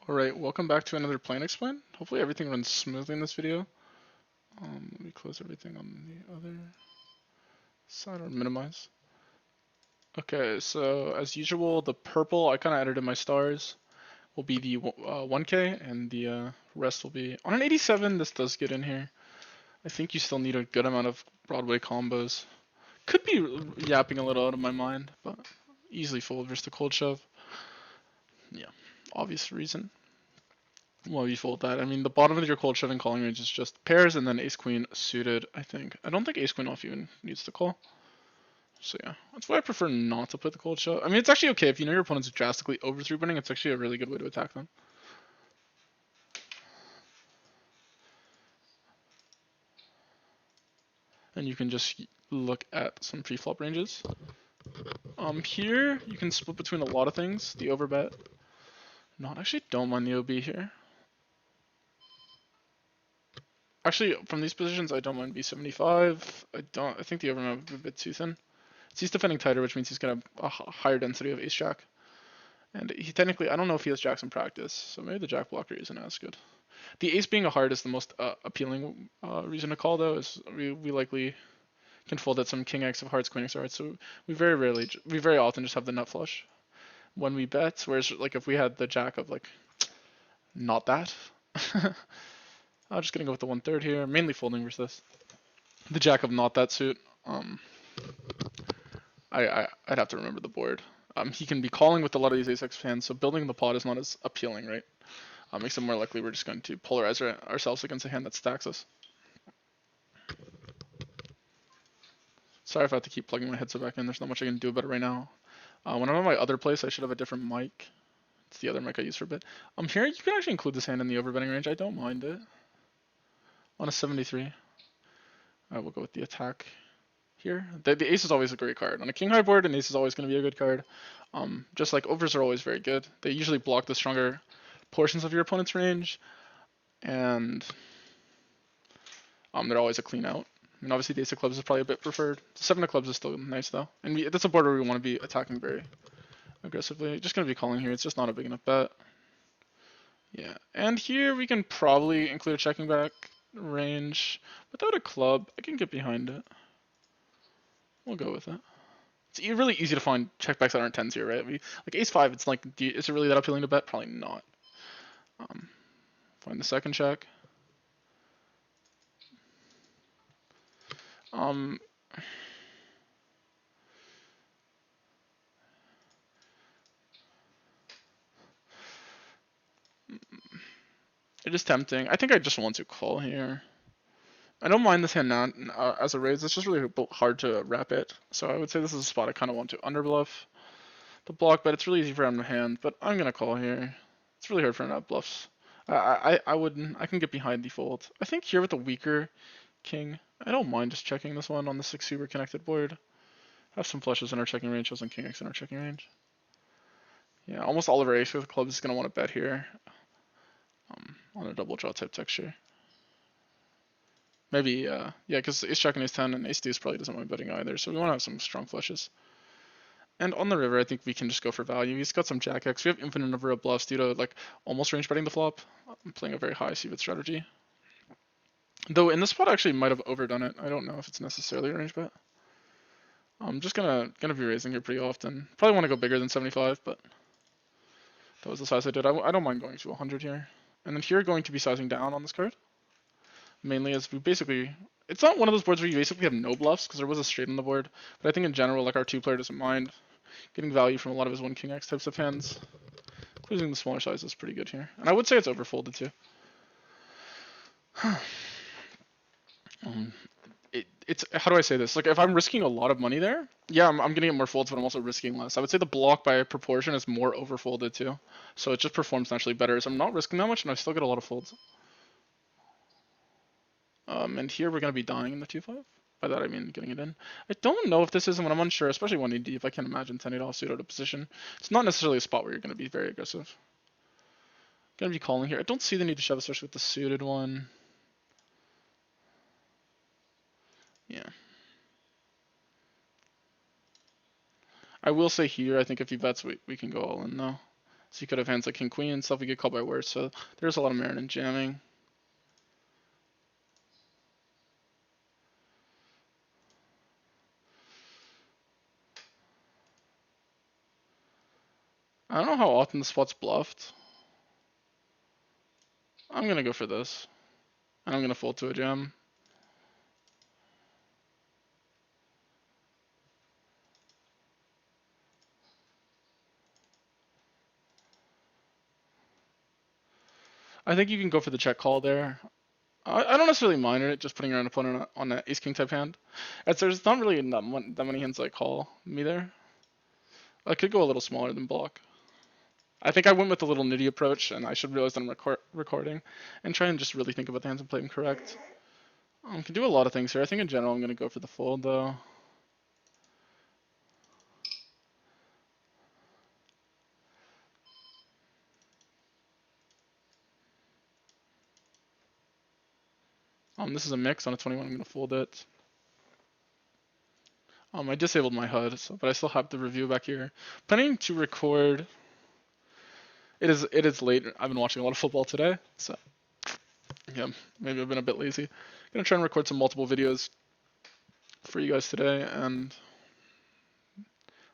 Alright, welcome back to another Plan Explain. Hopefully everything runs smoothly in this video. Let me close everything on the other side or minimize. Okay, so as usual, the purple, I kind of added in my stars, will be the 1K, and the rest will be... On an 87, this does get in here. I think you still need a good amount of Broadway combos. Could be yapping a little out of my mind, but easily fold versus the cold shove. Yeah, obvious reason. Well, you fold that. I mean, the bottom of your cold shoving calling range is just pairs and then ace queen suited, I think. I don't think ace queen off even needs to call. So yeah, that's why I prefer not to put the cold shove. I mean, it's actually okay if you know your opponent's drastically over three betting. It's actually a really good way to attack them. And you can just look at some pre-flop ranges. Here you can split between a lot of things. The overbet. Not actually don't mind the OB here. Actually, from these positions, I don't mind B75. I think the overbet would be a bit too thin. He's defending tighter, which means he's gonna have a higher density of ace jack. And he technically, I don't know if he has jacks in practice, so maybe the jack blocker isn't as good. The ace being a heart is the most appealing reason to call, though, is we likely can fold at some king x of hearts, queen x of hearts, so we very often just have the nut flush when we bet, whereas like if we had the jack of like, not that. I'm just gonna go with the 1/3 here, mainly folding versus this. The jack of not that suit, I'd have to remember the board. He can be calling with a lot of these ace-x hands, so building the pot is not as appealing, right? Makes it more likely we're just going to polarize ourselves against a hand that stacks us. Sorry if I have to keep plugging my headset back in. There's not much I can do about it right now. When I'm on my other place, I should have a different mic. It's the other mic I use for a bit. Here you can actually include this hand in the overbetting range. I don't mind it. On a 73, I will go with the attack here. The ace is always a great card. On a king high board, an ace is always going to be a good card. Just like overs are always very good. They usually block the stronger portions of your opponent's range, and they're always a clean out. I mean, obviously the ace of clubs is probably a bit preferred. The seven of clubs is still nice though, and that's a board where we want to be attacking very aggressively. Just gonna be calling here. It's just not a big enough bet. Yeah, and here we can probably include a checking back range without a club. I can get behind it. We'll go with it. It's really easy to find checkbacks that aren't tens here, right? Like ace five. It's like, is it really that appealing to bet? Probably not. Find the second check. Um, it is tempting. I think I just want to call here. I don't mind this hand now as a raise. It's just really hard to wrap it. So I would say this is a spot I kind of want to underbluff the block, but it's really easy for him to hand. But I'm gonna call here. It's really hard for him to have bluffs. I can get behind the fold. I think here with the weaker king, I don't mind just checking this one on the 6 super connected board. Have some flushes in our checking range, has some king x in our checking range. Yeah, almost all of our ace with clubs is gonna want to bet here. On a double draw type texture. Maybe, yeah, because ace jack and ace 10 and ace deuce probably doesn't mind betting either, so we want to have some strong flushes. And on the river, I think we can just go for value. He's got some jack x. We have infinite number of bluffs due to like almost range betting the flop. I'm playing a very high c-bet strategy. Though in this spot I actually might have overdone it. I don't know if it's necessarily a range bet. I'm just gonna be raising here pretty often. Probably want to go bigger than 75, but that was the size I did. I don't mind going to 100 here. And then here going to be sizing down on this card. Mainly as we basically, it's not one of those boards where you basically have no bluffs because there was a straight on the board. But I think in general, like our two player doesn't mind getting value from a lot of his 1 king x types of hands. Including the smaller size is pretty good here. And I would say it's overfolded too. It's how do I say this? Like if I'm risking a lot of money there, yeah, I'm gonna get more folds, but I'm also risking less. I would say the block by proportion is more overfolded too, so it just performs naturally better. So I'm not risking that much, and I still get a lot of folds. And here we're gonna be dying in the 2-5. By that I mean getting it in. I don't know if this is when I'm unsure, especially 1 deep. I can't imagine 10-8 offsuit out of position. It's not necessarily a spot where you're gonna be very aggressive. Gonna be calling here. I don't see the need to shove, especially with the suited one. Yeah. I will say here, I think if he bets, we can go all in though. So you could have hands like king queen and stuff. We get called by worse. So there's a lot of merit in jamming. I don't know how often the spot's bluffed. I'm gonna go for this. And I'm gonna fold to a jam. I think you can go for the check call there. I don't necessarily mind it, just putting your own opponent on an ace king type hand. As there's not really that many hands that call me there. I could go a little smaller than block. I think I went with the little nitty approach, and I should realize that I'm recording, and try and just really think about the hands and play them correct. Can do a lot of things here. I think in general I'm gonna go for the fold though. This is a mix on a 21. I'm gonna fold it. I disabled my HUD, but I still have the review back here. Planning to record. It is late. I've been watching a lot of football today, so yeah, maybe I've been a bit lazy. Gonna try and record some multiple videos for you guys today, and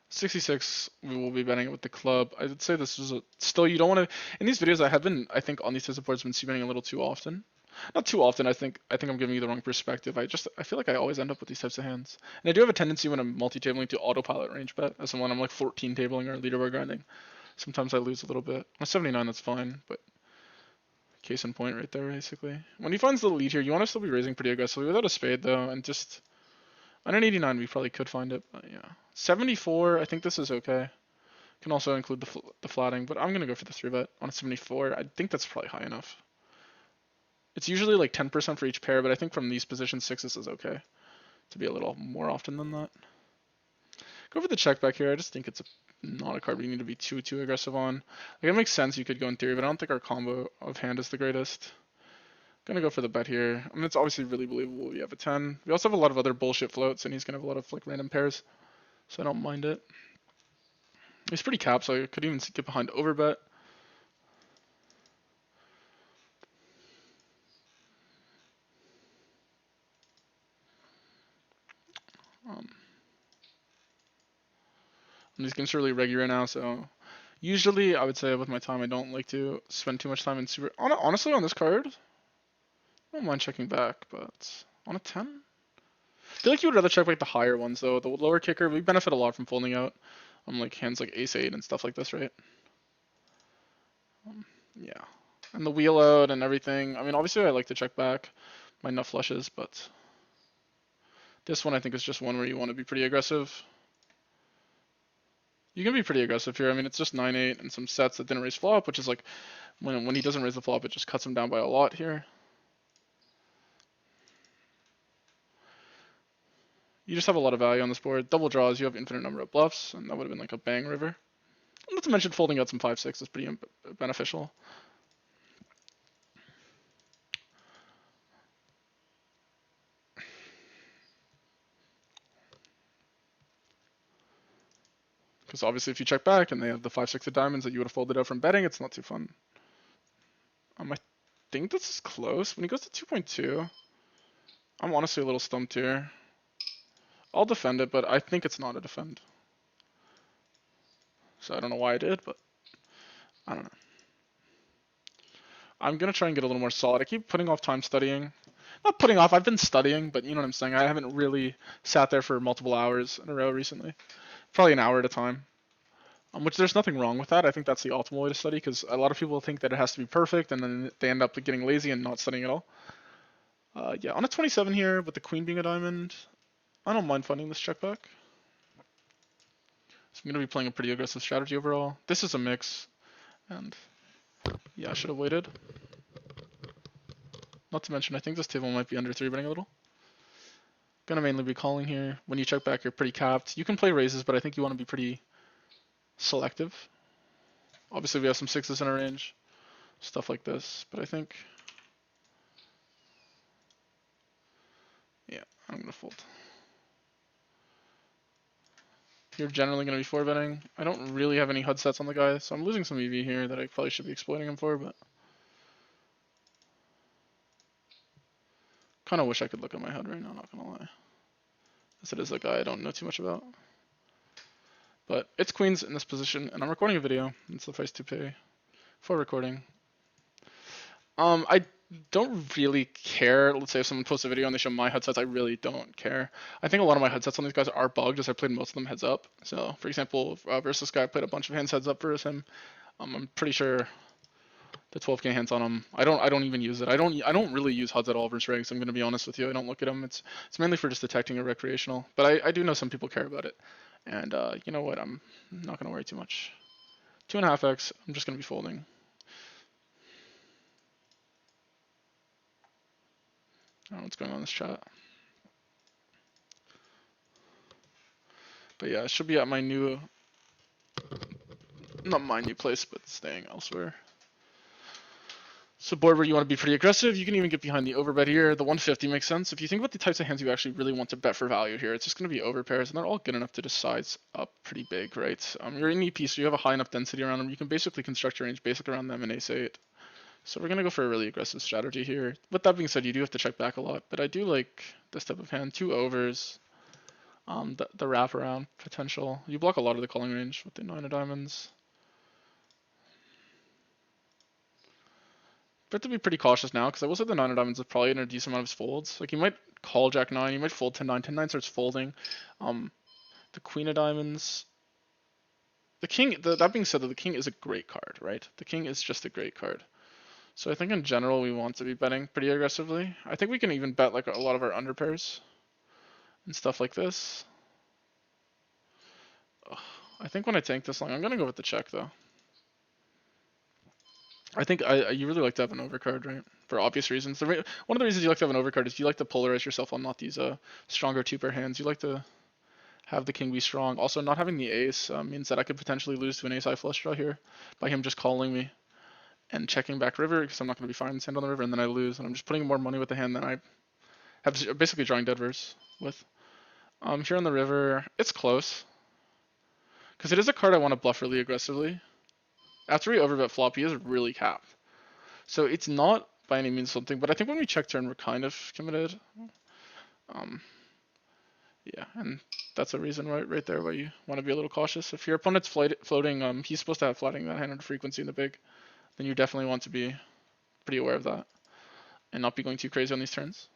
66 we will be betting it with the club. I would say this is still, you don't want to, in these videos I think on these types of boards been c-betting a little too often. Not too often. I think I'm giving you the wrong perspective. I feel like I always end up with these types of hands, and I do have a tendency when I'm multi-tabling to autopilot range bet, as in when I'm like 14 tabling or leaderboard grinding. Sometimes I lose a little bit. On 79, that's fine, but case in point right there, basically. When he finds the lead here, you want to still be raising pretty aggressively without a spade though, and just on an 89 we probably could find it, but yeah. 74, I think this is okay. Can also include the flatting, but I'm gonna go for the 3-bet on a 74. I think that's probably high enough. It's usually like 10% for each pair, but I think from these positions, 6s is okay. To be a little more often than that. Go for the check back here. I just think it's not a card we need to be too aggressive on. Like, it makes sense you could go in theory, but I don't think our combo of hand is the greatest. Gonna go for the bet here. I mean, it's obviously really believable. We have a 10. We also have a lot of other bullshit floats, and he's gonna have a lot of like random pairs, so I don't mind it. He's pretty capped, so I could even get behind overbet. He's considerably regular now, so usually I would say with my time I don't like to spend too much time in super. Honestly, on this card, I don't mind checking back, but on a 10, I feel like you would rather check like the higher ones though. The lower kicker, we benefit a lot from folding out on like hands like ace 8 and stuff like this, right? Yeah, and the wheel out and everything. I mean, obviously I like to check back my nut flushes, but this one I think is just one where you want to be pretty aggressive. You can be pretty aggressive here. I mean, it's just 9-8 and some sets that didn't raise flop, which is like when he doesn't raise the flop, it just cuts him down by a lot here. You just have a lot of value on this board. Double draws, you have infinite number of bluffs, and that would have been like a bang river. Not to mention folding out some 5-6 is pretty beneficial. Because obviously if you check back and they have the 5-6 of diamonds that you would have folded out from betting, it's not too fun. I think this is close. When he goes to 2.2, I'm honestly a little stumped here. I'll defend it, but I think it's not a defend. So I don't know why I did, but I don't know. I'm going to try and get a little more solid. I keep putting off time studying. Not putting off, I've been studying, but you know what I'm saying. I haven't really sat there for multiple hours in a row recently. Probably an hour at a time. Which there's nothing wrong with that. I think that's the optimal way to study because a lot of people think that it has to be perfect and then they end up getting lazy and not studying at all. Yeah, on a 27 here with the queen being a diamond, I don't mind funding this check back. So I'm going to be playing a pretty aggressive strategy overall. This is a mix, and yeah, I should have waited. Not to mention, I think this table might be under 3-betting a little. Gonna mainly be calling here. When you check back, you're pretty capped. You can play raises, but I think you want to be pretty selective. Obviously, we have some 6s in our range, stuff like this, but I think, yeah, I'm gonna fold. You're generally going to be 4-betting. I don't really have any HUD sets on the guy, so I'm losing some EV here that I probably should be exploiting him for, but kind of wish I could look at my HUD right now, not going to lie. As it is a guy I don't know too much about. But it's queens in this position, and I'm recording a video. It's the price to pay for recording. I don't really care. Let's say if someone posts a video and they show my HUD sets, I really don't care. I think a lot of my HUD sets on these guys are bugged, as I played most of them heads up. So, for example, versus this guy, I played a bunch of hands heads up versus him. I'm pretty sure the 12k hands on him. I don't even use it. I don't really use HUDs at all versus regs. I'm gonna be honest with you. I don't look at them. It's mainly for just detecting or recreational. But I do know some people care about it. And you know what? I'm not gonna worry too much. 2.5x. I'm just gonna be folding. I don't know what's going on in this chat. But yeah, it should be at my new, not my new place, but staying elsewhere. So board where you want to be pretty aggressive, you can even get behind the overbet here. The 150 makes sense. If you think about the types of hands you actually really want to bet for value here, it's just going to be overpairs, and they're all good enough to just size up pretty big, right? You're in EP, so you have a high enough density around them. You can basically construct your range basically around them and ace-8. So we're going to go for a really aggressive strategy here. With that being said, you do have to check back a lot, but I do like this type of hand. 2 overs. The wraparound potential. You block a lot of the calling range with the 9 of diamonds. But to be pretty cautious now, because I will say the 9 of diamonds is probably in a decent amount of his folds. Like, you might call Jack 9, you might fold 10-9. 10-9 starts folding. The Queen of diamonds. The king, that being said, the king is a great card, right? The king is just a great card. So I think in general we want to be betting pretty aggressively. I think we can even bet like a lot of our underpairs and stuff like this. Ugh. I think when I tank this long, I'm going to go with the check, though. I think you really like to have an overcard, right? For obvious reasons. One of the reasons you like to have an overcard is you like to polarize yourself on not these stronger 2-pair hands. You like to have the king be strong. Also, not having the ace means that I could potentially lose to an ace-high flush draw here by him just calling me and checking back river, because I'm not going to be finding sand on the river, and then I lose. And I'm just putting more money with the hand than I have, basically drawing dead verse with. Here on the river, it's close. Because it is a card I want to bluff really aggressively. After we overbet flop, he is really capped. So it's not by any means something, but I think when we check turn, we're kind of committed. Yeah, and that's a reason right there why you want to be a little cautious. If your opponent's floating, he's supposed to have flattening that hand under frequency in the big, then you definitely want to be pretty aware of that and not be going too crazy on these turns.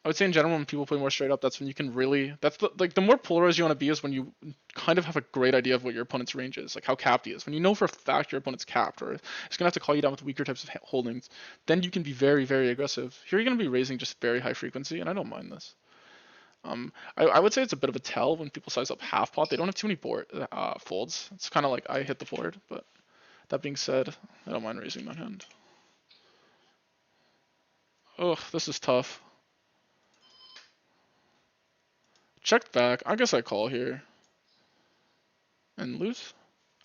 I would say in general, when people play more straight up, that's when you can really, that's the more polarized you want to be is when you kind of have a great idea of what your opponent's range is, like how capped he is. When you know for a fact your opponent's capped, or it's gonna have to call you down with weaker types of holdings, then you can be very, very aggressive. Here you're gonna be raising just very high frequency, and I don't mind this. I would say it's a bit of a tell when people size up half pot. They don't have too many folds. It's kind of like I hit the board, but that being said, I don't mind raising that hand. Ugh, this is tough. Check back. I guess I call here. And lose?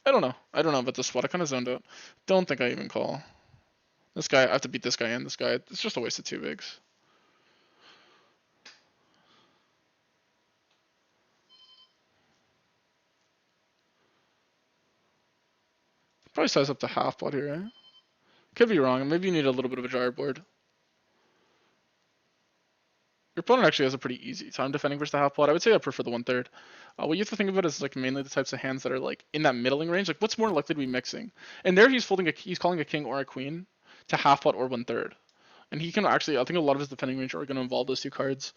I don't know. I don't know about this spot. I kind of zoned out. Don't think I even call. This guy, I have to beat this guy and this guy. It's just a waste of 2 bigs. Probably size up to half pot here, eh? Could be wrong. Maybe you need a little bit of a gyro board. Your opponent actually has a pretty easy time defending versus the half pot. I would say I prefer the 1/3. What you have to think about is like mainly the types of hands that are like in that middling range. Like what's more likely to be mixing? And there he's calling a king or a queen to half pot or 1/3. And he can actually, I think a lot of his defending range are going to involve those 2 cards.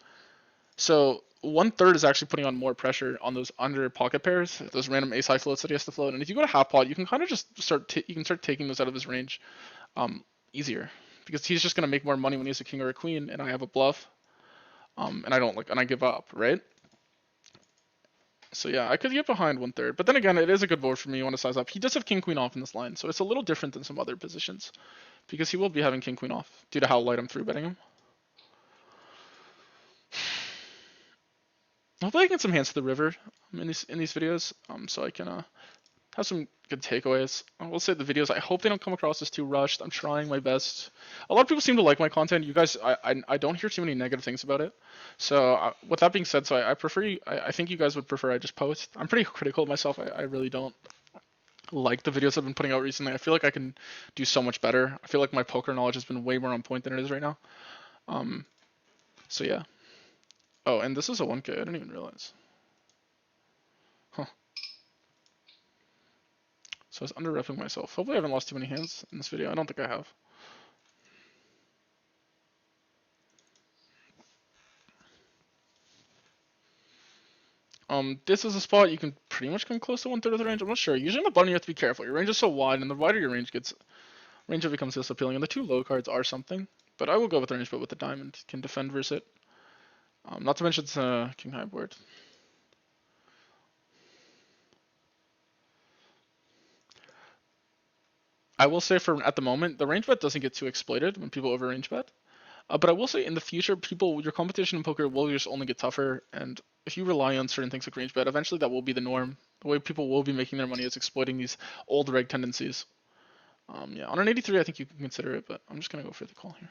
So 1/3 is actually putting on more pressure on those under pocket pairs, those random ace high floats that he has to float. And if you go to half pot, you can kind of just start taking those out of his range easier, because he's just going to make more money when he has a king or a queen, and I have a bluff. And I give up, right? So yeah, I could get behind 1/3, but then again, it is a good board for me. You want to size up. He does have king queen off in this line, so it's a little different than some other positions, because he will be having king queen off due to how light I'm 3-betting him. Hopefully I can get some hands to the river in these videos, so I can have some good takeaways. I will say the videos, I hope they don't come across as too rushed. I'm trying my best. A lot of people seem to like my content. You guys, I don't hear too many negative things about it. So with that being said, so I prefer you, I think you guys would prefer I just post. I'm pretty critical of myself. I really don't like the videos I've been putting out recently. I feel like I can do so much better. I feel like my poker knowledge has been way more on point than it is right now. So yeah. Oh, and this is a 1K. I didn't even realize. Huh. So I was under-repping myself. Hopefully I haven't lost too many hands in this video. I don't think I have. This is a spot you can pretty much come close to 1/3 of the range. I'm not sure. Usually in the button you have to be careful. Your range is so wide, and the wider your range gets, range becomes less appealing. And the 2 low cards are something, but I will go with the range, but with the diamond can defend versus it. Not to mention it's a king high board. I will say for at the moment, the range bet doesn't get too exploited when people over range bet. But I will say in the future, your competition in poker will just only get tougher, and if you rely on certain things like range bet, eventually that will be the norm. The way people will be making their money is exploiting these old reg tendencies. Yeah, on an 83, I think you can consider it, but I'm just gonna go for the call here.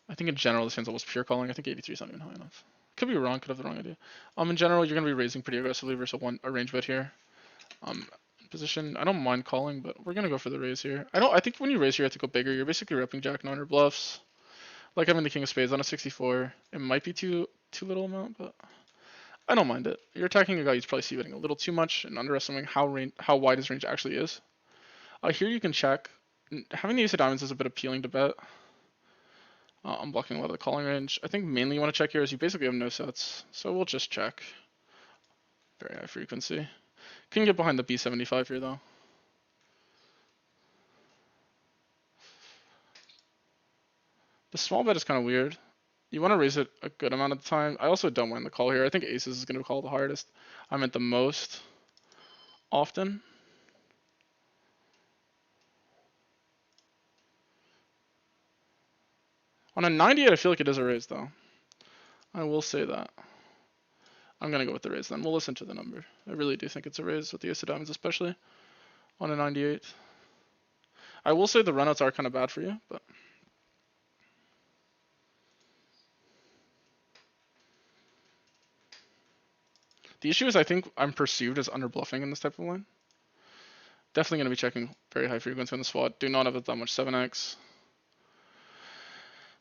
I think in general this hand's almost pure calling. I think 83 is not even high enough. Could be wrong. Could have the wrong idea. In general, you're gonna be raising pretty aggressively versus a range bet here. Position, I don't mind calling, but we're gonna go for the raise here. I think when you raise here, you have to go bigger. You're basically repping Jack 9 or bluffs. Like having the king of spades on a 64. It might be too little amount, but I don't mind it. You're attacking a guy who's probably c-betting a little too much and underestimating how wide his range actually is. Here you can check. Having the ace of diamonds is a bit appealing to bet. I'm blocking a lot of the calling range. I think mainly you want to check here is you basically have no sets, so we'll just check. Very high frequency. Can get behind the B75 here though. The small bet is kind of weird. You want to raise it a good amount of the time. I also don't mind the call here. I think aces is going to call the hardest. I meant the most often. On a 98, I feel like it is a raise though. I will say that. I'm going to go with the raise then. We'll listen to the number. I really do think it's a raise with the ace of diamonds, especially on a 98. I will say the runouts are kind of bad for you, but the issue is I think I'm perceived as under bluffing in this type of line. Definitely going to be checking very high frequency on the spot. Do not have that much 7x.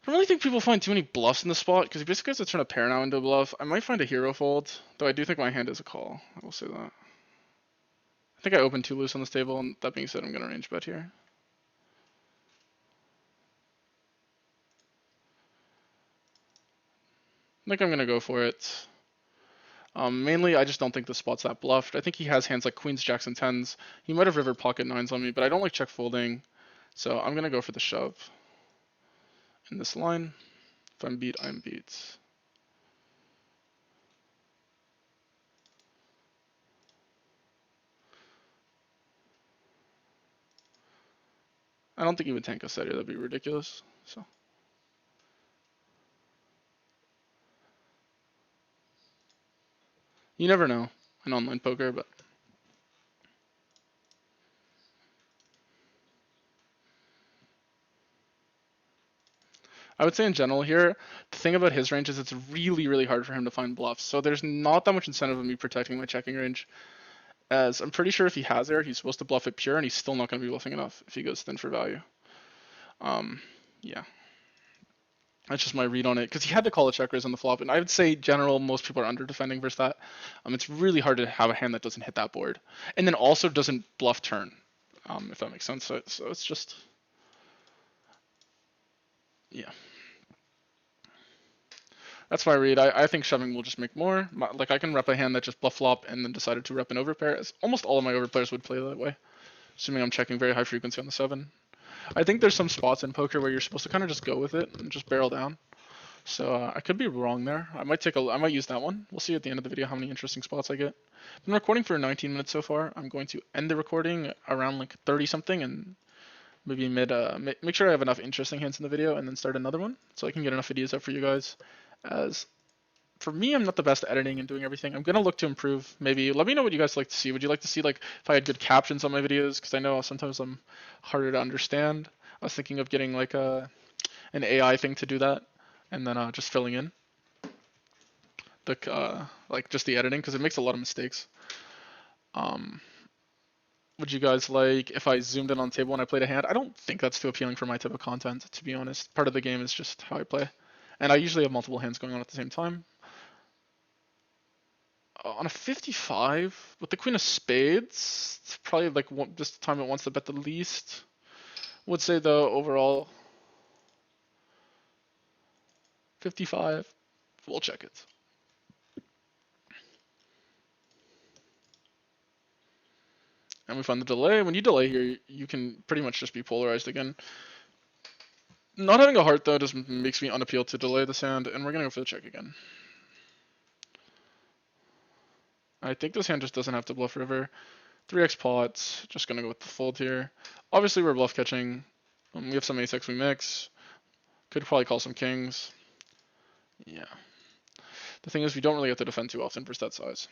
I don't really think people find too many bluffs in the spot because he basically has to turn a pair now into a bluff. I might find a hero fold, though I do think my hand is a call. I will say that. I think I opened too loose on this table, and that being said, I'm going to range bet here. I think I'm going to go for it. Mainly, I just don't think the spot's that bluffed. I think he has hands like queens, jacks, and tens. He might have river pocket nines on me, but I don't like check folding. So I'm going to go for the shove in this line. If I'm beat, I'm beat. I don't think he would tank a set here. That'd be ridiculous. So you never know in online poker, but I would say in general here, the thing about his range is it's really, really hard for him to find bluffs. So there's not that much incentive of me protecting my checking range. As I'm pretty sure if he has air, he's supposed to bluff it pure, and he's still not going to be bluffing enough if he goes thin for value. Yeah. That's just my read on it, because he had to call the check raise on the flop, and I would say general, most people are under defending versus that. It's really hard to have a hand that doesn't hit that board, and then also doesn't bluff turn, if that makes sense. So it's just, yeah. That's my read. I think shoving will just make more. Like I can rep a hand that just bluff flop and then decided to rep an overpair. As almost all of my overplayers would play that way, assuming I'm checking very high frequency on the 7. I think there's some spots in poker where you're supposed to kind of just go with it and just barrel down. So I could be wrong there. I might use that one. We'll see at the end of the video how many interesting spots I get. I've been recording for 19 minutes so far. I'm going to end the recording around like 30 something and maybe make sure I have enough interesting hints in the video and then start another one so I can get enough videos up for you guys as for me, I'm not the best at editing and doing everything. I'm gonna look to improve. Maybe let me know what you guys like to see. Would you like to see like if I had good captions on my videos? Because I know sometimes I'm harder to understand. I was thinking of getting like an AI thing to do that, and then just filling in the like just the editing because it makes a lot of mistakes. Um, would you guys like if I zoomed in on the table when I played a hand? I don't think that's too appealing for my type of content, to be honest. Part of the game is just how I play, and I usually have multiple hands going on at the same time. On a 55 with the Queen of Spades, it's probably like just the time it wants to bet the least. Would say though overall 55. We'll check it. And we find the delay. When you delay here, you can pretty much just be polarized again. Not having a heart though just makes me unappeal to delay this hand, and we're gonna go for the check again. I think this hand just doesn't have to bluff river. 3x pots, just gonna go with the fold here. Obviously we're bluff catching. We have some ace-x we mix. Could probably call some kings. Yeah. The thing is we don't really have to defend too often versus that size.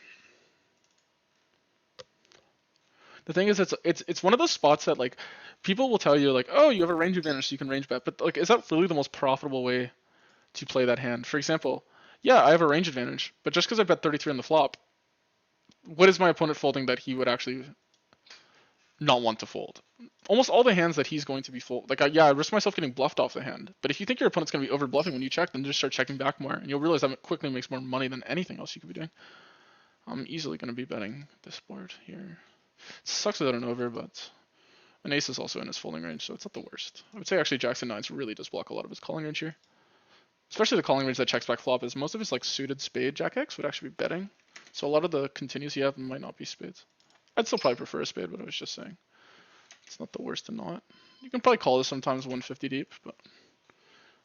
The thing is it's one of those spots that like people will tell you like, oh, you have a range advantage so you can range bet, but like is that really the most profitable way to play that hand? For example, yeah, I have a range advantage, but just because I bet 33 on the flop, what is my opponent folding that he would actually not want to fold? Almost all the hands that he's going to be fold, like yeah, I risk myself getting bluffed off the hand. But if you think your opponent's going to be over bluffing when you check, then just start checking back more, and you'll realize that quickly makes more money than anything else you could be doing. I'm easily going to be betting this board here. It sucks without an over, but an ace is also in his folding range, so it's not the worst. I would say actually Jackson 9s really does block a lot of his calling range here. Especially the calling range that checks back flop is most of his like suited spade Jack X would actually be betting. So a lot of the continues you have might not be spades. I'd still probably prefer a spade, but I was just saying. It's not the worst to not. You can probably call this sometimes 150 deep, but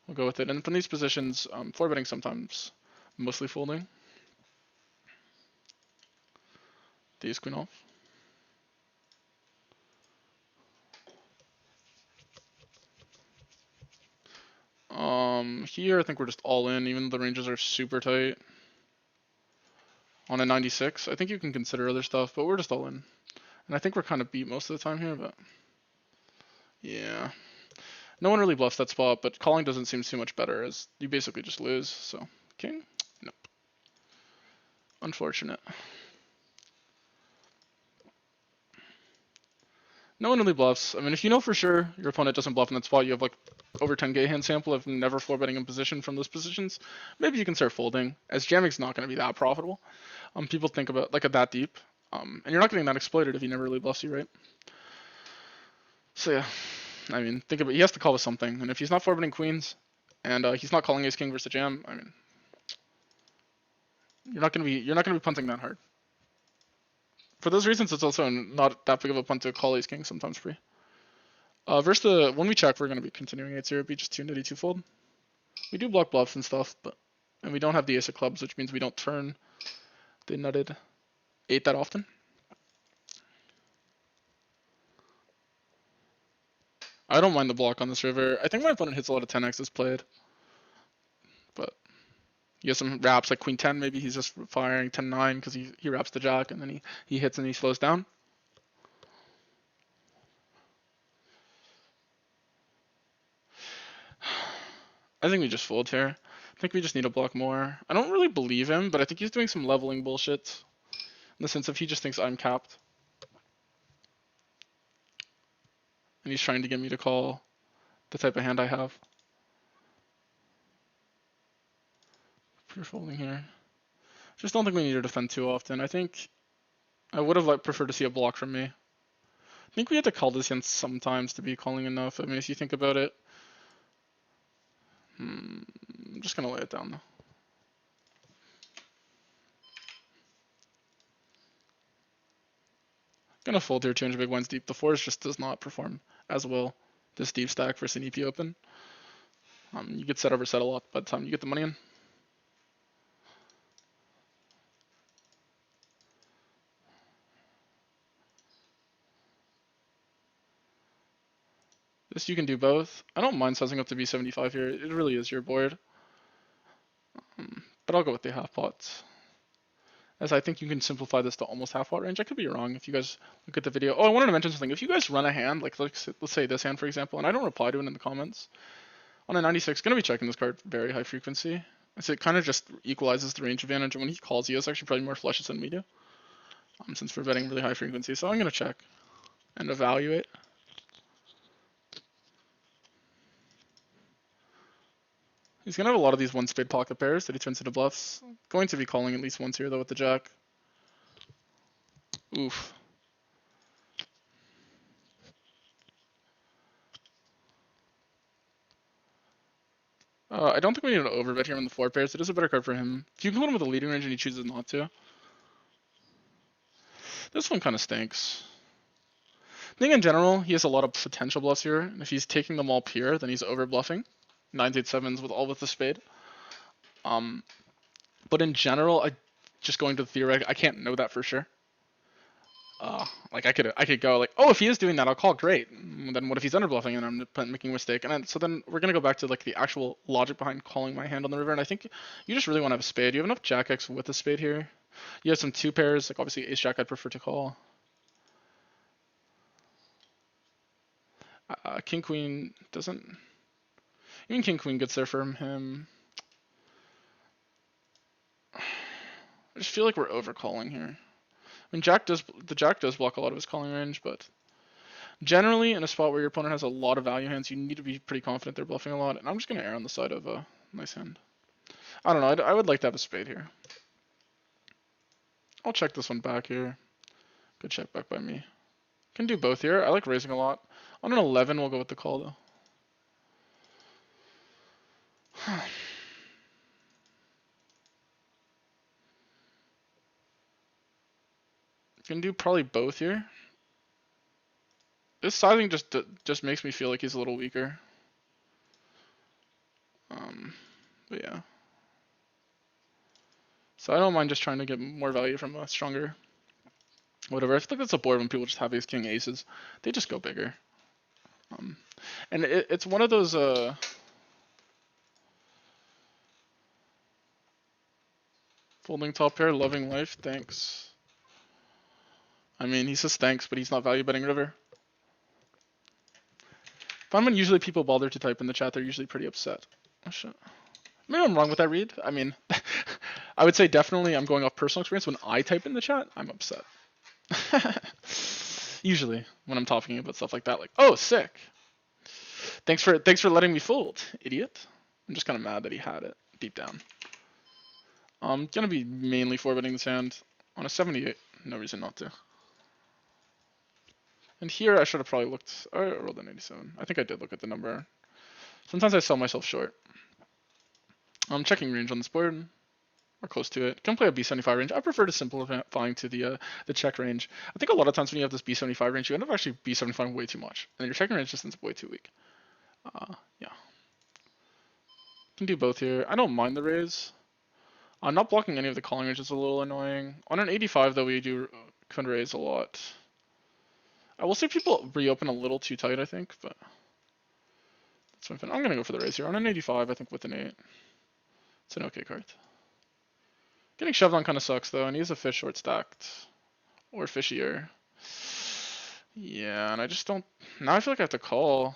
we'll go with it. And from these positions, 4-betting sometimes, mostly folding. The ace queen off. Here I think we're just all in, even though the ranges are super tight. On a 96, I think you can consider other stuff, but we're just all in. And I think we're kind of beat most of the time here, but yeah. No one really bluffs that spot, but calling doesn't seem too much better as you basically just lose. So king? Nope. Unfortunate. No one really bluffs. I mean, if you know for sure your opponent doesn't bluff in that spot, you have like over 10k hand sample of never 4-betting in position from those positions, maybe you can start folding, as jamming's not going to be that profitable. People think about like that deep, and you're not getting that exploited if he never really bluffs you, right? So yeah, I mean, think about it. He has to call with something, and if he's not 4-betting queens, and he's not calling ace king versus a jam, I mean, you're not gonna be punting that hard. For those reasons, it's also not that big of a punt to call ace king sometimes free. Versus when we check, we're gonna be continuing 8-0, it'd be just too nitty to fold. We do block bluffs and stuff, and we don't have the ace of clubs, which means we don't turn the nutted 8 that often. I don't mind the block on this river. I think my opponent hits a lot of 10x's played. But he has some wraps like queen 10, maybe he's just firing 10-9 because he wraps the jack and then he hits and he slows down. I think we just fold here. I think we just need to block more. I don't really believe him, but I think he's doing some leveling bullshit. In the sense of he just thinks I'm capped. And he's trying to get me to call the type of hand I have. Pure folding here. Just don't think we need to defend too often. I think I would have preferred to see a block from me. I think we had to call this hand sometimes to be calling enough. I mean, if you think about it. I'm just going to lay it down though. Gonna fold here 200 big blinds deep. The 4s just does not perform as well this deep stack versus an EP open. You get set over set a lot by the time you get the money in. This you can do both. I don't mind sizing up to B75 here. It really is your board. But but I'll go with the half pot, as I think you can simplify this to almost half pot range. I could be wrong if you guys look at the video. Oh, I wanted to mention something. If you guys run a hand, like let's say this hand for example, and I don't reply to it in the comments, on a 96, gonna be checking this card very high frequency. So it kind of just equalizes the range advantage, and when he calls, he has actually probably more flushes than we do, since we're betting really high frequency. So I'm gonna check and evaluate. He's gonna have a lot of these one spade pocket pairs that he turns into bluffs. Going to be calling at least once here though with the jack. Oof. I don't think we need to overbet here on the 4 pairs. It is a better card for him. If you can put him with a leading range and he chooses not to. This one kind of stinks. I think in general, he has a lot of potential bluffs here. And if he's taking them all pure, then he's over bluffing. 9s, 8s, 7s with the spade. But in general, just going to the theoretic, I can't know that for sure. Like I could go like, oh, if he is doing that, I'll call, great. Then what if he's under bluffing and I'm making a mistake? And so then we're gonna go back to like the actual logic behind calling my hand on the river. And I think you just really want to have a spade. You have enough Jack X with a spade here. You have some 2 pairs, like obviously Ace Jack I'd prefer to call. King Queen doesn't. Even King Queen gets there from him. I just feel like we're overcalling here. I mean, the Jack does block a lot of his calling range, but generally in a spot where your opponent has a lot of value hands, you need to be pretty confident they're bluffing a lot. And I'm just gonna err on the side of a nice hand. I don't know. I would like to have a spade here. I'll check this one back here. Good check back by me. Can do both here. I like raising a lot. On an 11, we'll go with the call though. Can do probably both here. This sizing just makes me feel like he's a little weaker. But yeah. So I don't mind just trying to get more value from a stronger whatever. I feel like that's a board when people just have ace king aces. They just go bigger. And it's one of those folding top pair, loving life, thanks. I mean, he says thanks, but he's not value betting river. Find when usually people bother to type in the chat, they're usually pretty upset. Oh shit. Maybe I'm wrong with that read. I mean, I would say definitely I'm going off personal experience. When I type in the chat, I'm upset. Usually when I'm talking about stuff like that, like, oh, sick. Thanks for letting me fold, idiot. I'm just kind of mad that he had it deep down. I'm gonna be mainly 4-betting this hand on a 78. No reason not to. And here I should have probably looked. I rolled an 87. I think I did look at the number. Sometimes I sell myself short. I'm checking range on this board, or close to it. Can play a B75 range. I prefer to simplifying to the check range. I think a lot of times when you have this B75 range, you end up actually B75 way too much, and your checking range just ends up way too weak. Yeah. Can do both here. I don't mind the raise. I'm not blocking any of the calling range is a little annoying. On an 85 though, we do can raise a lot. I will say people reopen a little too tight, I think, but that's fine. I'm gonna go for the raise here. On an 85, I think with an 8. It's an okay card. Getting shoved on kind of sucks though, and he's a fish short stacked. Or fishier. Yeah, and I just don't... Now I feel like I have to call.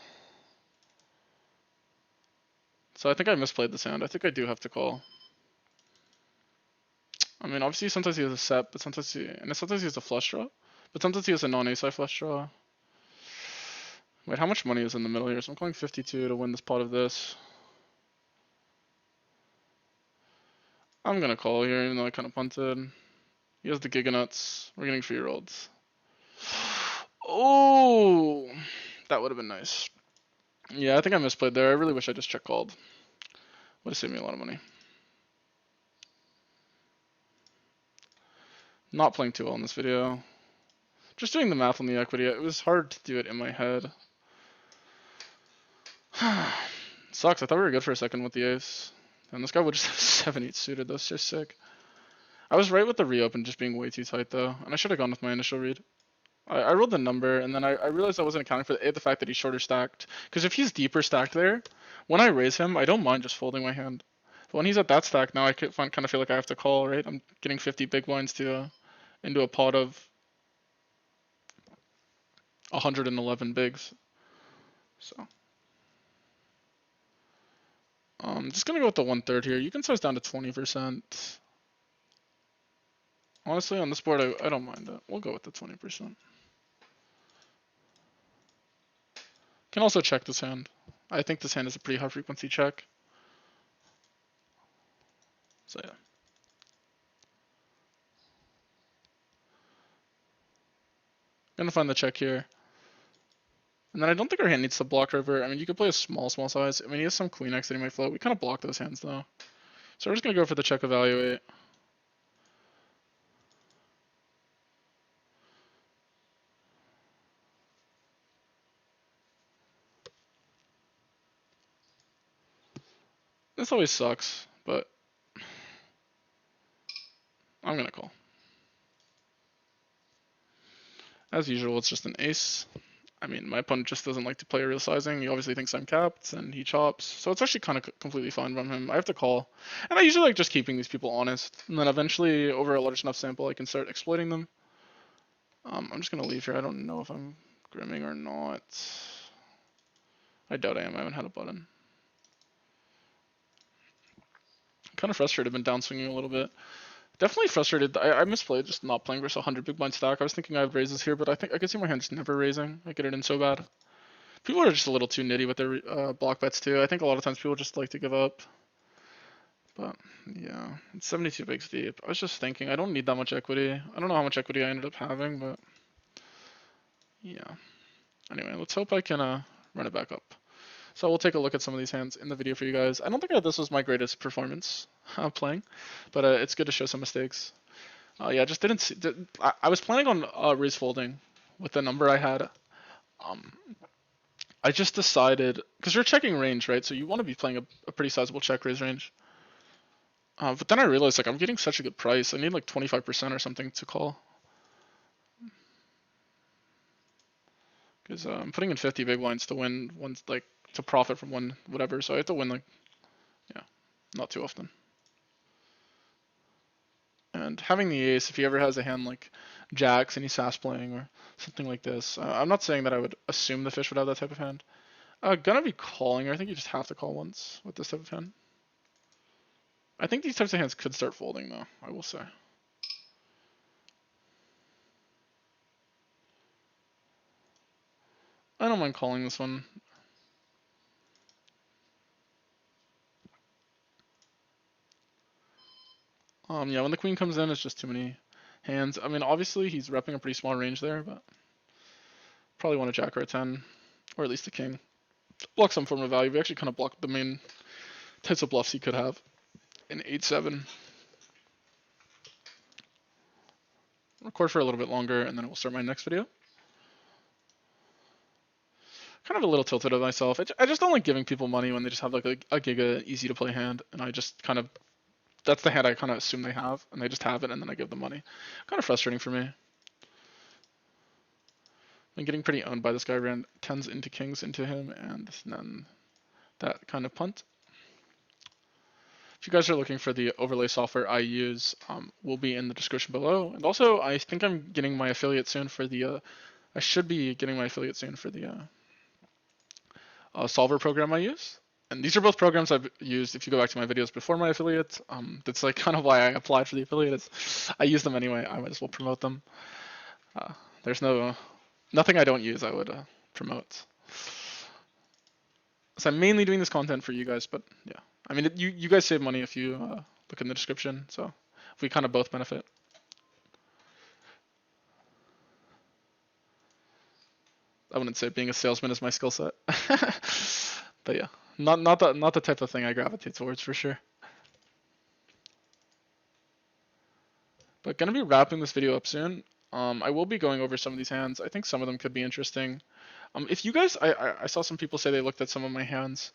So I think I misplayed this hand. I think I do have to call. I mean, obviously sometimes he has a set, but sometimes he has a flush draw. But sometimes he has a non-ace-high flush draw. Wait, how much money is in the middle here? So I'm calling 52 to win this pot of this. I'm gonna call here, even though I kind of punted. He has the giganuts. We're getting 3-year-olds. Oh, that would have been nice. Yeah, I think I misplayed there. I really wish I just check called. Would have saved me a lot of money. Not playing too well in this video. Just doing the math on the equity. It was hard to do it in my head. Sucks. I thought we were good for a second with the ace. And this guy would just have 7-8 suited. That's just sick. I was right with the reopen just being way too tight though. And I should have gone with my initial read. I rolled the number and then I realized I wasn't accounting for the fact that he's shorter stacked. Because if he's deeper stacked there, when I raise him, I don't mind just folding my hand. But when he's at that stack, now I kind of feel like I have to call, right? I'm getting 50 big blinds to into a pot of 111 bigs. So just gonna go with the 1/3 here. You can size down to 20%. Honestly, on this board, I don't mind it. We'll go with the 20%. Can also check this hand. I think this hand is a pretty high frequency check. So yeah. Gonna find the check here. And then I don't think our hand needs to block river. I mean, you could play a small size. I mean, he has some queen X that he might float. We kind of block those hands though. So we're just gonna go for the check evaluate. This always sucks, but I'm gonna call. As usual, it's just an ace. I mean, my opponent just doesn't like to play real sizing. He obviously thinks I'm capped, and he chops. So it's actually kind of completely fine from him. I have to call. And I usually like just keeping these people honest. And then eventually, over a large enough sample, I can start exploiting them. I'm just going to leave here. I don't know if I'm grimming or not. I doubt I am. I haven't had a button. Kind of frustrated. I've been down swinging a little bit. Definitely frustrated. I misplayed just not playing versus 100 big blind stack. I was thinking I have raises here, but I think I could see my hand just never raising. I get it in so bad. People are just a little too nitty with their block bets too. I think a lot of times people just like to give up. But yeah, it's 72 bigs deep. I was just thinking I don't need that much equity. I don't know how much equity I ended up having, but yeah. Anyway, let's hope I can run it back up. So we'll take a look at some of these hands in the video for you guys. I don't think this was my greatest performance playing, but it's good to show some mistakes. Yeah, just didn't see. I was planning on raise folding with the number I had. I just decided, because you're checking range, right? So you want to be playing a pretty sizable check raise range. But then I realized, like, I'm getting such a good price. I need like 25% or something to call. Because I'm putting in 50 big blinds to win one, like, to profit from one whatever. So I have to win, like, yeah, not too often. And having the ace, if he ever has a hand like jacks and he's sass playing or something like this, I'm not saying that I would assume the fish would have that type of hand. Gonna be calling, or I think you just have to call once with this type of hand. I think these types of hands could start folding though, I will say. I don't mind calling this one. Yeah, when the queen comes in, it's just too many hands. I mean, obviously he's repping a pretty small range there, but probably want a jack or a 10, or at least a king. Block some form of value. We actually kind of blocked the main types of bluffs he could have in 8-7. Record for a little bit longer, and then we'll start my next video. Kind of a little tilted at myself. I just don't like giving people money when they just have like a giga easy to play hand, and I just kind of, that's the hand I kind of assume they have, and they just have it, and then I give them money. Kind of frustrating for me. I'm getting pretty owned by this guy. Ran 10s into kings into him, and then that kind of punt. If you guys are looking for the overlay software I use, will be in the description below. And also, I think I'm getting my affiliate soon for the, I should be getting my affiliate soon for the solver program I use. And these are both programs I've used. If you go back to my videos before my affiliate, that's like kind of why I applied for the affiliate. I use them anyway. I might as well promote them. There's nothing I don't use I would promote. So I'm mainly doing this content for you guys, but yeah. I mean, you guys save money if you look in the description, so we kind of both benefit. I wouldn't say being a salesman is my skill set, but yeah, not the type of thing I gravitate towards for sure. But gonna be wrapping this video up soon. I will be going over some of these hands. I think some of them could be interesting. If you guys, I saw some people say they looked at some of my hands.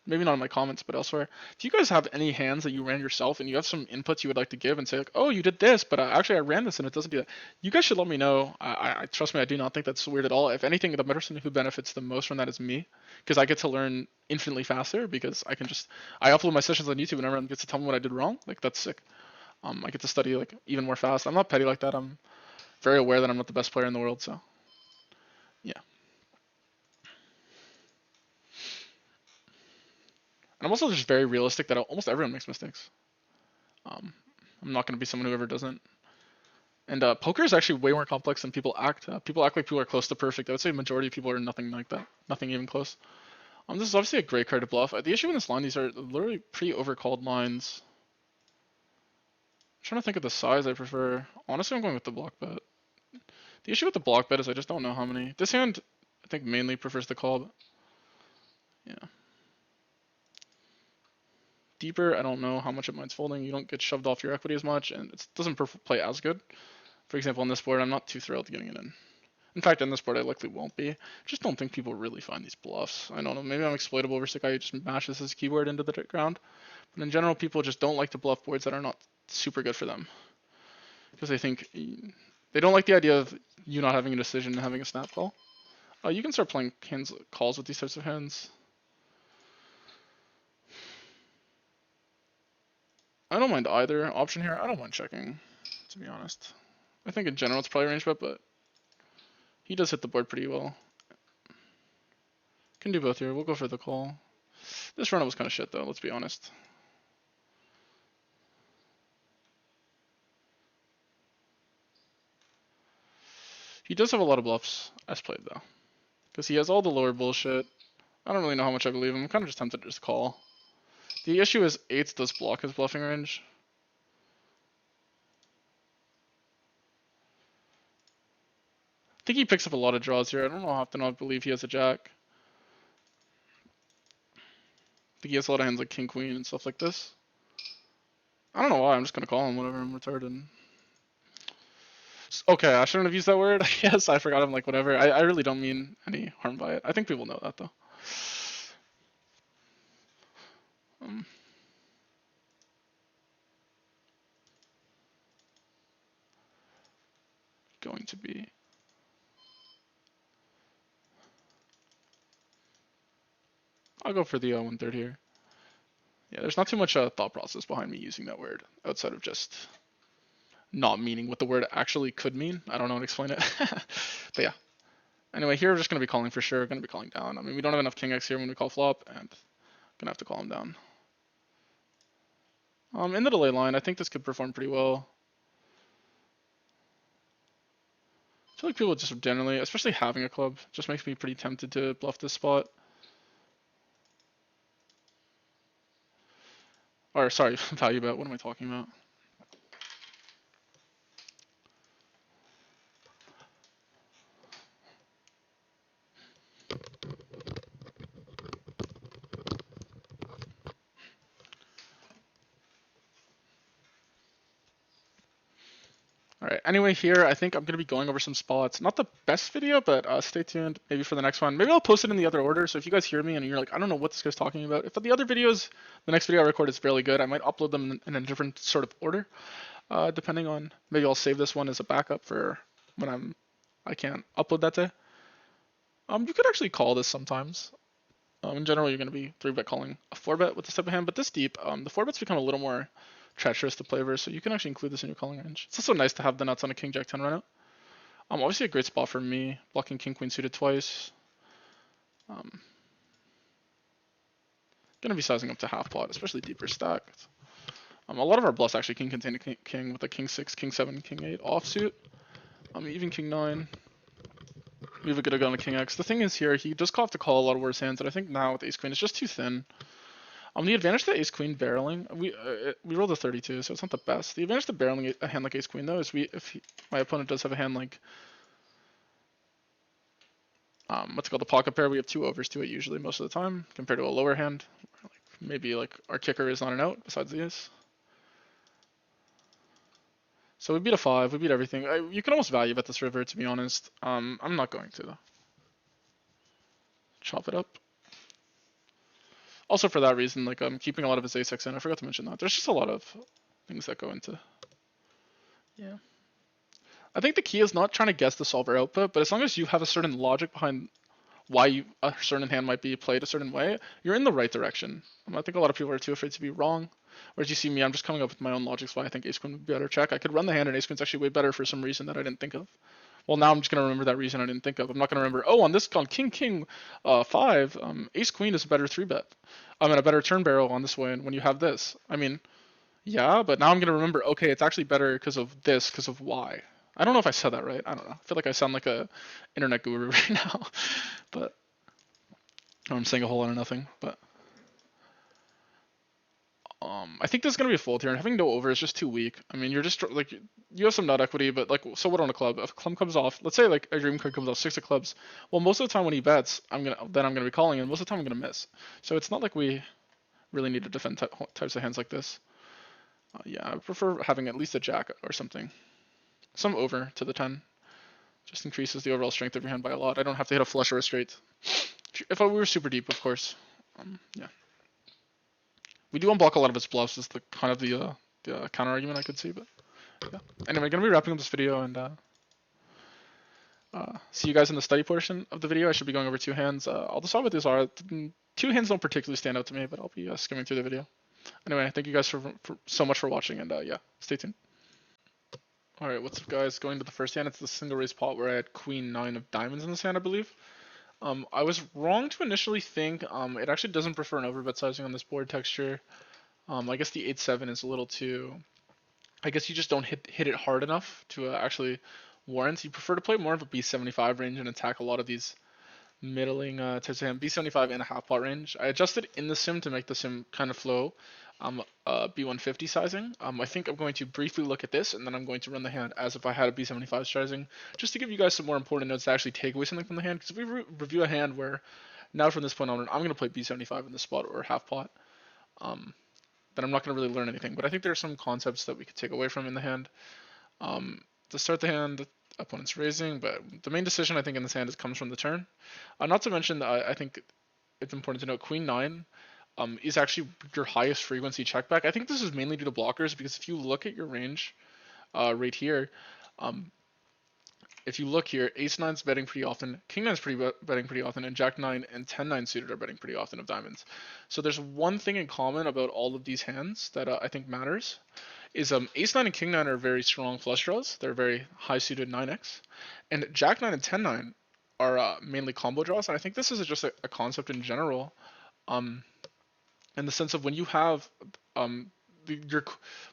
Maybe not in my comments, but elsewhere. If you guys have any hands that you ran yourself and you have some inputs you would like to give and say like, oh, you did this, but actually I ran this and it doesn't do that, you guys should let me know. I trust me, I do not think that's weird at all. If anything, the person who benefits the most from that is me, because I get to learn infinitely faster because I upload my sessions on YouTube and everyone gets to tell me what I did wrong. Like that's sick. I get to study like even more fast. I'm not petty like that. I'm very aware that I'm not the best player in the world, so yeah. And I'm also just very realistic that almost everyone makes mistakes. Um, I'm not going to be someone who ever doesn't. And poker is actually way more complex than people act. People act like people are close to perfect. I would say majority of people are nothing like that. Nothing even close. This is obviously a great card to bluff. The issue in this line, these are literally pretty overcalled lines. I'm trying to think of the size I prefer. Honestly, I'm going with the block bet. The issue with the block bet is I just don't know how many. This hand, I think, mainly prefers the call. But yeah. Deeper, I don't know how much it minds folding. You don't get shoved off your equity as much, and it doesn't play as good. For example, on this board, I'm not too thrilled getting it in. In fact, on this board, I likely won't be. Just don't think people really find these bluffs. I don't know. Maybe I'm exploitable versus the guy who just mashes his keyboard into the ground. But in general, people just don't like to bluff boards that are not super good for them. Because they think they don't like the idea of you not having a decision and having a snap call. You can start playing calls with these types of hands. I don't mind either option here. I don't mind checking, to be honest. I think in general it's probably range bet, but he does hit the board pretty well. Can do both here. We'll go for the call. This run was kind of shit though, let's be honest. He does have a lot of bluffs as played though. Because he has all the lower bullshit. I don't really know how much I believe him. I'm kind of just tempted to just call. The issue is 8s does block his bluffing range. I think he picks up a lot of draws here. I don't know how often I believe he has a jack. I think he has a lot of hands like king, queen, and stuff like this. I don't know why. I'm just going to call him whatever. I'm retarded. Okay, I shouldn't have used that word. I guess I forgot him like whatever. I really don't mean any harm by it. I think people know that though. Going to be I'll go for the 1/3 here. Yeah, there's not too much thought process behind me using that word outside of just not meaning what the word actually could mean. I don't know how to explain it. But yeah. Anyway, here we're just going to be calling for sure. Going to be calling down. I mean, we don't have enough king x here when we call flop, and going to have to call him down. In the delay line, I think this could perform pretty well. I feel like people just generally, especially having a club, just makes me pretty tempted to bluff this spot. Or, sorry, value bet. What am I talking about? Alright, anyway, here I think I'm going to be going over some spots. Not the best video, but stay tuned maybe for the next one. Maybe I'll post it in the other order, so if you guys hear me and you're like, I don't know what this guy's talking about, if the other videos, the next video I record is fairly good, I might upload them in a different sort of order, depending on, maybe I'll save this one as a backup for when I can't upload that day. You could actually call this sometimes. In general, you're going to be 3-bet calling a 4-bet with this type of hand, but this deep, the 4-bets become a little more treacherous to play versus, so you can actually include this in your calling range. It's also nice to have the nuts on a king jack 10 run out. Obviously a great spot for me, blocking king queen suited twice. Gonna be sizing up to half pot, especially deeper stacked. A lot of our bluffs actually can contain a king with a king 6, king 7, king 8 offsuit. Even king 9. We have a good gun on a king x. The thing is here, he does have to call a lot of worse hands, and I think now with ace queen it's just too thin. The advantage to ace queen barreling, we rolled a 32, so it's not the best. The advantage to barreling a hand like ace queen though is my opponent does have a hand like what's it called, the pocket pair. We have 2 overs to it usually most of the time compared to a lower hand. Maybe like our kicker is not an out besides the ace. So we beat a 5, we beat everything. You can almost value bet this river, to be honest. I'm not going to though. Chop it up. Also for that reason, like I'm keeping a lot of his ace in. I forgot to mention that. There's just a lot of things that go into. Yeah. I think the key is not trying to guess the solver output, but as long as you have a certain logic behind why a certain hand might be played a certain way, you're in the right direction. I think a lot of people are too afraid to be wrong. Whereas you see me, I'm just coming up with my own logics why I think ace queen would be better check. I could run the hand and ace queen's actually way better for some reason that I didn't think of. Well, now I'm just gonna remember that reason I didn't think of. I'm not gonna remember. Oh, on king king 5, ace queen is a better 3-bet. I'm in a better turn barrel on this way, and when you have this, I mean, yeah, but now I'm gonna remember. Okay, it's actually better because of this, because of why. I don't know if I said that right. I don't know. I feel like I sound like a internet guru right now, but I'm saying a whole lot of nothing. But I think this is gonna be a fold here, and having no over is just too weak. I mean, you're just like you have some nut equity, but like so what on a club? If a club comes off, let's say like a dream card comes off 6 of clubs. Well, most of the time when he bets, I'm gonna be calling, and most of the time I'm gonna miss. So it's not like we really need to defend types of hands like this. Yeah, I prefer having at least a jack or something. Some over to the 10. Just increases the overall strength of your hand by a lot. I don't have to hit a flush or a straight. If we were super deep, of course. Yeah. We do unblock a lot of its bluffs, is the kind of the counter argument I could see, but yeah. Anyway, gonna be wrapping up this video and see you guys in the study portion of the video. I should be going over 2 hands. I'll decide what these are. 2 hands don't particularly stand out to me, but I'll be skimming through the video. Anyway, thank you guys for so much for watching, and yeah, stay tuned. Alright, what's up guys? Going to the first hand, it's the single raise pot where I had queen 9 of diamonds in this hand, I believe. I was wrong to initially think it actually doesn't prefer an overbet sizing on this board texture. I guess the 8-7 is a little too... I guess you just don't hit it hard enough to actually warrant. You prefer to play more of a B75 range and attack a lot of these middling types of hand. B75 and a half pot range. I adjusted in the sim to make the sim kind of flow. B150 sizing. I think I'm going to briefly look at this and then I'm going to run the hand as if I had a B75 sizing, just to give you guys some more important notes to actually take away something from the hand. Because if we review a hand where now from this point on, I'm going to play B75 in the spot or half pot, then I'm not going to really learn anything. But I think there are some concepts that we could take away from in the hand. To start the hand, the opponent's raising, but the main decision I think in this hand comes from the turn. Not to mention that I think it's important to note Queen 9 is actually your highest frequency check back. I think this is mainly due to blockers because if you look at your range right here, if you look here, Ace 9's betting pretty often, King 9's betting pretty often, and Jack 9 and 10-9 suited are betting pretty often of diamonds. So there's one thing in common about all of these hands that I think matters, is Ace 9 and King 9 are very strong flush draws. They're very high suited 9x, and Jack 9 and 10-9 are mainly combo draws. And I think this is just a concept in general. In the sense of when you have what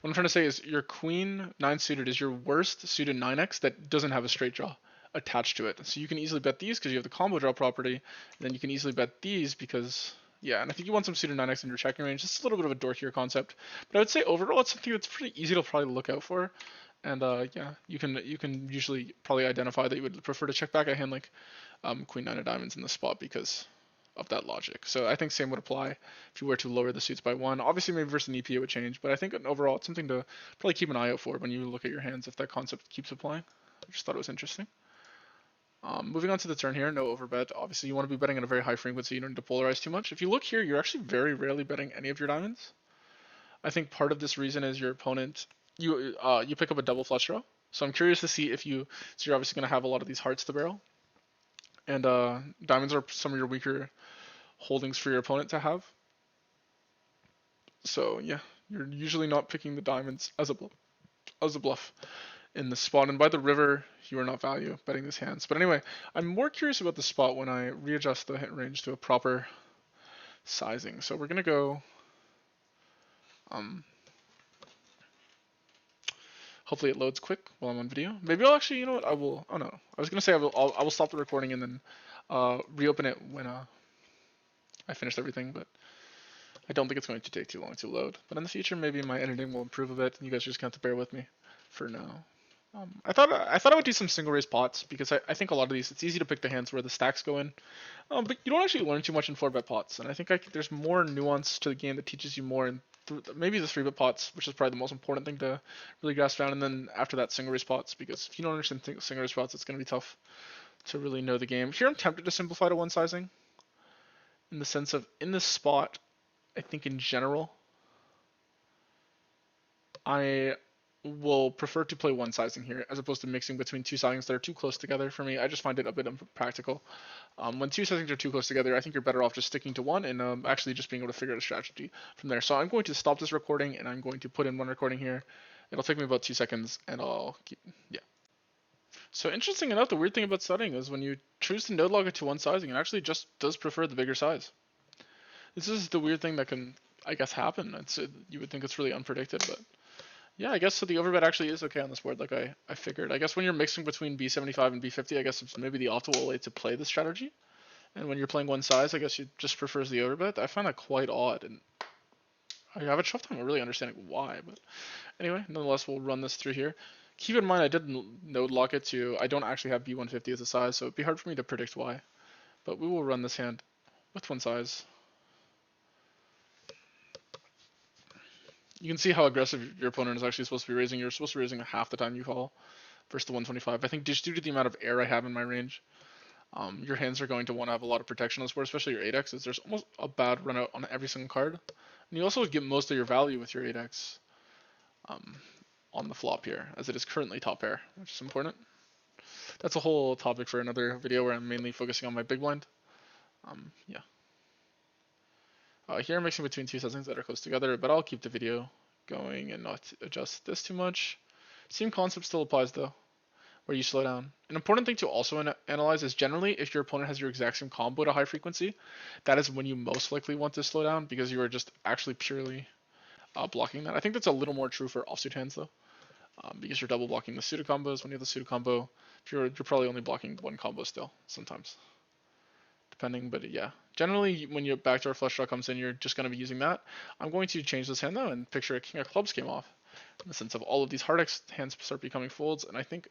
I'm trying to say is your queen 9 suited is your worst suited 9x that doesn't have a straight draw attached to it. So you can easily bet these because you have the combo draw property, and then you can easily bet these because, yeah, and I think you want some suited 9x in your checking range. This is a little bit of a dorkier concept, but I would say overall it's something that's pretty easy to probably look out for. And yeah, you can usually probably identify that you would prefer to check back a hand like queen 9 of diamonds in the spot because of that logic. So I think same would apply if you were to lower the suits by 1. Obviously maybe versus an EP it would change, but I think overall it's something to probably keep an eye out for when you look at your hands if that concept keeps applying. I just thought it was interesting. Moving on to the turn here, no overbet. Obviously you want to be betting at a very high frequency, you don't need to polarize too much. If you look here, you're actually very rarely betting any of your diamonds. I think part of this reason is your opponent, you pick up a double flush draw. So I'm curious to see if so you're obviously going to have a lot of these hearts to barrel. And diamonds are some of your weaker holdings for your opponent to have. So yeah, you're usually not picking the diamonds as a bluff in the spot. And by the river, you are not value betting these hands. But anyway, I'm more curious about the spot when I readjust the hit range to a proper sizing. So we're gonna go. Hopefully it loads quick while I'm on video. Maybe I'll actually, you know what? I will. Oh no, I was gonna say I will stop the recording and then reopen it when I finished everything, but I don't think it's going to take too long to load. But in the future, maybe my editing will improve a bit, and you guys just have to bear with me for now. I thought I would do some single raise pots because I think a lot of these, it's easy to pick the hands where the stacks go in, but you don't actually learn too much in 4-bet pots, and I think there's more nuance to the game that teaches you more in maybe the 3-bet pots, which is probably the most important thing to really grasp down, and then after that single raise pots, because if you don't understand single raise pots, it's going to be tough to really know the game. Here I'm tempted to simplify to one sizing, in the sense of in this spot, I think in general, I will prefer to play one sizing here as opposed to mixing between two sizings that are too close together for me. I just find it a bit impractical. When two sizings are too close together, I think you're better off just sticking to one and actually just being able to figure out a strategy from there. So I'm going to stop this recording and I'm going to put in one recording here. It'll take me about 2 seconds and I'll keep, yeah. So interesting enough, the weird thing about setting is when you choose to node lock it to one sizing, it actually just does prefer the bigger size. This is the weird thing that can, I guess, happen. You would think it's really unpredicted, but yeah, I guess so the overbet actually is okay on this board, like I figured. I guess when you're mixing between B75 and B50, I guess it's maybe the optimal way to play this strategy. And when you're playing one size, I guess you just prefers the overbet. I find that quite odd, and I have a tough time really understanding why. But anyway, nonetheless, we'll run this through here. Keep in mind, I did node lock it to, I don't actually have B150 as a size, so it'd be hard for me to predict why. But we will run this hand with one size. You can see how aggressive your opponent is actually supposed to be raising. You're supposed to be raising half the time you call versus the 125. I think just due to the amount of air I have in my range, your hands are going to want to have a lot of protection on this board, especially your 8x's. There's almost a bad run out on every single card. And you also get most of your value with your 8x on the flop here, as it is currently top pair, which is important. That's a whole topic for another video where I'm mainly focusing on my big blind. Yeah. Here I'm mixing between two settings that are close together, but I'll keep the video going and not adjust this too much. Same concept still applies though, where you slow down. An important thing to also analyze is generally if your opponent has your exact same combo at a high frequency, that is when you most likely want to slow down because you are just actually purely blocking that. I think that's a little more true for offsuit hands though, because you're double blocking the suited combos. When you have the suited combo, you're probably only blocking one combo still sometimes. Depending, but yeah. Generally, when your backdoor flush draw comes in, you're just going to be using that. I'm going to change this hand though and picture a king of clubs came off. In the sense of all of these hard X hands start becoming folds, and I think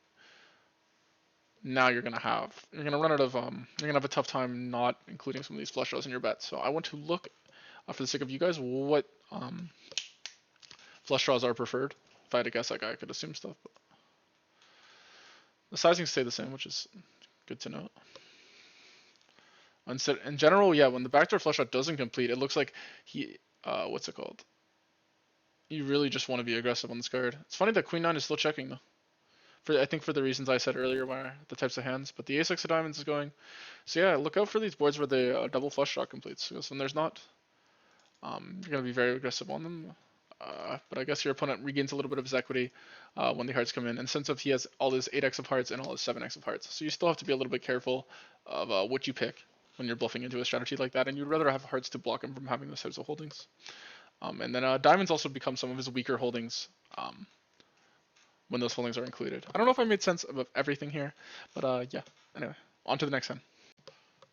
now you're gonna run out of you're gonna have a tough time not including some of these flush draws in your bets. So I want to look, for the sake of you guys, what flush draws are preferred. If I had to guess, like I could assume stuff, but the sizings stay the same, which is good to know. In general, yeah, when the backdoor flush shot doesn't complete, it looks like he, what's it called? You really just want to be aggressive on this card. It's funny that Queen 9 is still checking though. I think for the reasons I said earlier, where the types of hands, but the Ace-X of diamonds is going. So yeah, look out for these boards where the double flush shot completes, because when there's not, you're gonna be very aggressive on them. But I guess your opponent regains a little bit of his equity when the hearts come in, and since he has all his 8x of hearts and all his 7x of hearts, so you still have to be a little bit careful of what you pick when you're bluffing into a strategy like that, and you'd rather have hearts to block him from having those types of holdings. And then diamonds also become some of his weaker holdings when those holdings are included. I don't know if I made sense of everything here, but yeah. Anyway, on to the next hand.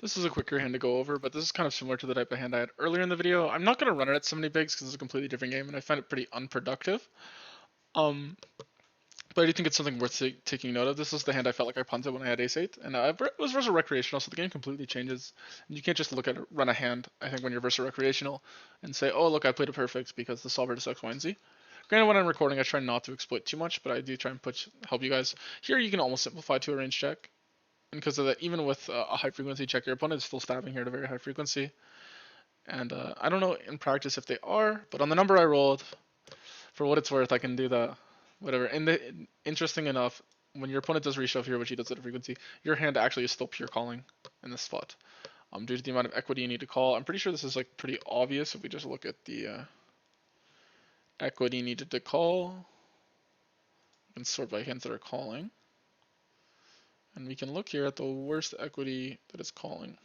This is a quicker hand to go over, but this is kind of similar to the type of hand I had earlier in the video. I'm not going to run it at so many bigs because it's a completely different game, and I find it pretty unproductive. But I do think it's something worth taking note of. This is the hand I felt like I punted when I had ace-8, and it was versus recreational, so the game completely changes. And you can't just look at it, run a hand, I think, when you're versus recreational, and say, oh, look, I played it perfect because the solver does X, Y, and Z. Granted, when I'm recording, I try not to exploit too much, but I do try and help you guys. Here, you can almost simplify to a range check. And because of that, even with a high frequency check, your opponent is still stabbing here at a very high frequency. And I don't know in practice if they are, but on the number I rolled, for what it's worth, I can do the whatever. And interesting enough, when your opponent does reshove here, which he does at a frequency, your hand actually is still pure calling in this spot. Due to the amount of equity you need to call, I'm pretty sure this is like pretty obvious if we just look at the equity needed to call. We can sort by hands that are calling. And we can look here at the worst equity that is calling.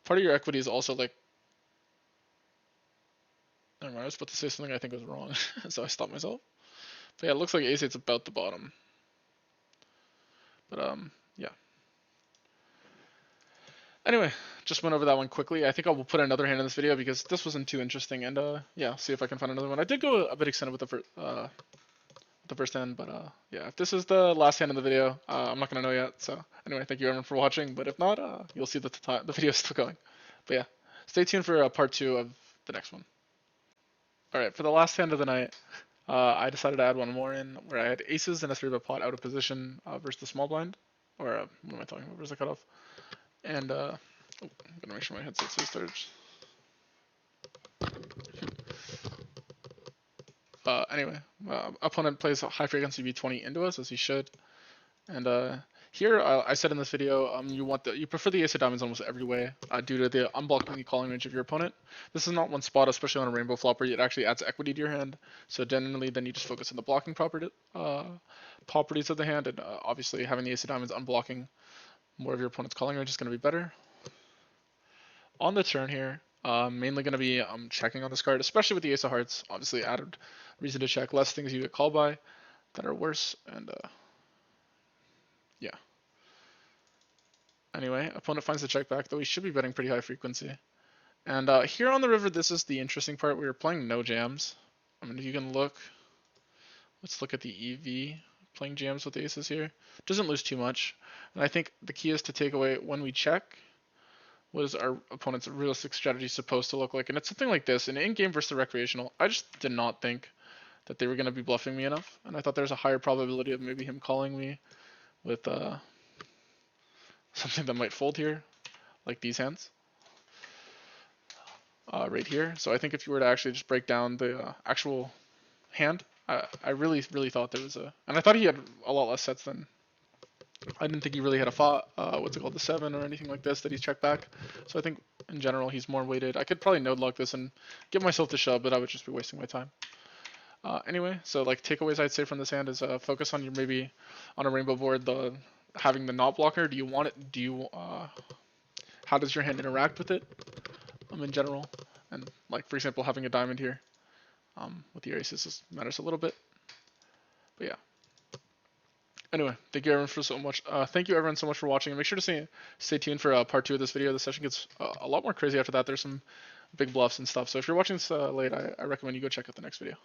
Part of your equity is also like, never mind, I was about to say something I think was wrong, so I stopped myself. But yeah, it looks like ace-8's about the bottom. But yeah. Anyway, just went over that one quickly. I think I will put another hand in this video because this wasn't too interesting, and yeah, see if I can find another one. I did go a bit extended with the first hand, but yeah, if this is the last hand of the video, I'm not gonna know yet. So anyway, thank you everyone for watching. But if not, you'll see that the video is still going. But yeah, stay tuned for part 2 of the next one. All right, for the last hand of the night, I decided to add one more in where I had aces and a 3-bet pot out of position versus the small blind, or what am I talking about? Versus the cutoff, and I'm gonna make sure my headset stays charged. Anyway, opponent plays a high frequency V20 into us, as he should. And here, I said in this video, you prefer the ace of diamonds almost every way, due to the unblocking calling range of your opponent. This is not one spot, especially on a rainbow flop, where it actually adds equity to your hand. So generally, then you just focus on the blocking properties of the hand, and obviously having the ace of diamonds unblocking more of your opponent's calling range is going to be better. On the turn here, mainly going to be checking on this card, especially with the ace of hearts. Obviously, added reason to check, less things you get called by that are worse, and yeah. Anyway, opponent finds the check back, though he should be betting pretty high frequency. And here on the river, this is the interesting part. We were playing no jams. I mean, if you can look, let's look at the EV playing jams with aces here. Doesn't lose too much. And I think the key is to take away when we check, what is our opponent's realistic strategy supposed to look like? And it's something like this. In in-game versus the recreational, I just did not think that they were going to be bluffing me enough. And I thought there's a higher probability of maybe him calling me with something that might fold here, like these hands. Right here. So I think if you were to actually just break down the actual hand, I really thought there was and I thought he had a lot less sets than, I didn't think he really had a what's it called, the 7 or anything like this that he's checked back. So I think in general he's more weighted. I could probably node lock this and give myself the shove, but I would just be wasting my time. Anyway, so like takeaways I'd say from this hand is focus on your, maybe on a rainbow board, having the not blocker. Do you want it? How does your hand interact with it? In general, and like for example having a diamond here with your aces just matters a little bit. But yeah. Anyway, thank you everyone thank you everyone so much for watching, and make sure to stay tuned for part 2 of this video. The session gets a lot more crazy after that. There's some big bluffs and stuff, so if you're watching this late, I recommend you go check out the next video.